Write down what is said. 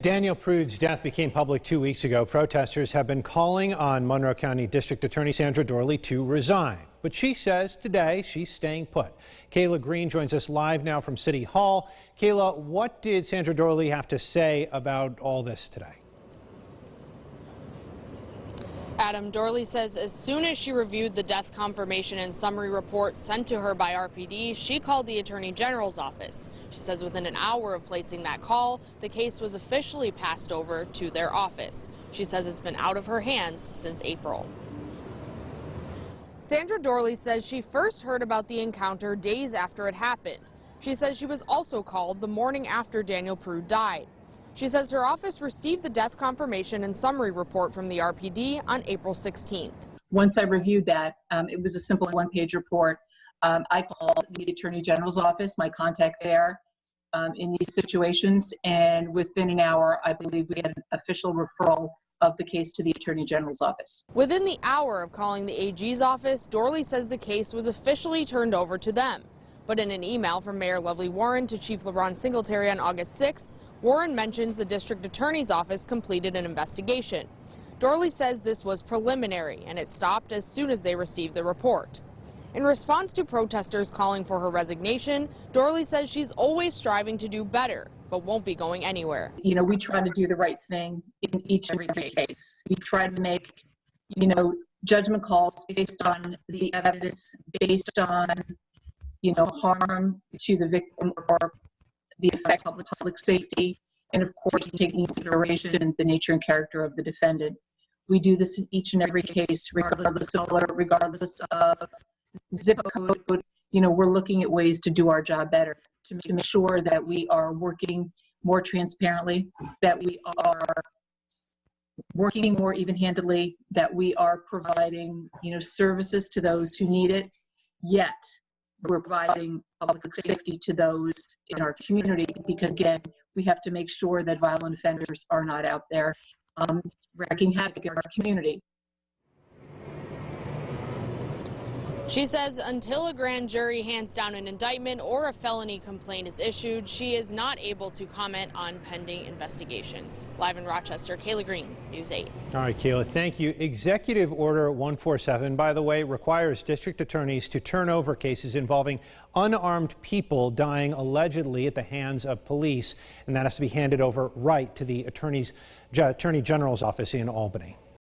Daniel Prude's death became public 2 weeks ago. Protesters have been calling on Monroe County District Attorney Sandra Doorley to resign. But she says today she's staying put. Kayla Green joins us live now from City Hall. Kayla, what did Sandra Doorley have to say about all this today? Adam, Doorley says as soon as she reviewed the death confirmation and summary report sent to her by RPD, she called the Attorney General's office. She says within an hour of placing that call, the case was officially passed over to their office. She says it's been out of her hands since April. Sandra Doorley says she first heard about the encounter days after it happened. She says she was also called the morning after Daniel Prude died. She says her office received the death confirmation and summary report from the RPD on April 16th. Once I reviewed that, it was a simple one-page report. I called the Attorney General's office, my contact there in these situations, and within an hour, I believe we had an official referral of the case to the Attorney General's office. Within the hour of calling the AG's office, Doorley says the case was officially turned over to them. But in an email from Mayor Lovely Warren to Chief LeBron Singletary on August 6th, Warren mentions the district attorney's office completed an investigation. Doorley says this was preliminary and it stopped as soon as they received the report. In response to protesters calling for her resignation, Doorley says she's always striving to do better, but won't be going anywhere. You know, we try to do the right thing in each and every case. We try to make, judgment calls based on the evidence, based on, harm to the victim or the effect on public safety, and of course taking into consideration the nature and character of the defendant. We do this in each and every case, regardless of color, regardless of zip code. We're looking at ways to do our job better, to make sure that we are working more transparently, that we are working more even-handedly, that we are providing, services to those who need it, yet we're providing public safety to those in our community, because again, we have to make sure that violent offenders are not out there wreaking havoc in our community. She says until a grand jury hands down an indictment or a felony complaint is issued, she is not able to comment on pending investigations. Live in Rochester, Kayla Green, News 8. All right, Kayla, thank you. Executive Order 147, by the way, requires district attorneys to turn over cases involving unarmed people dying allegedly at the hands of police, and that has to be handed over right to the Attorney General's office in Albany.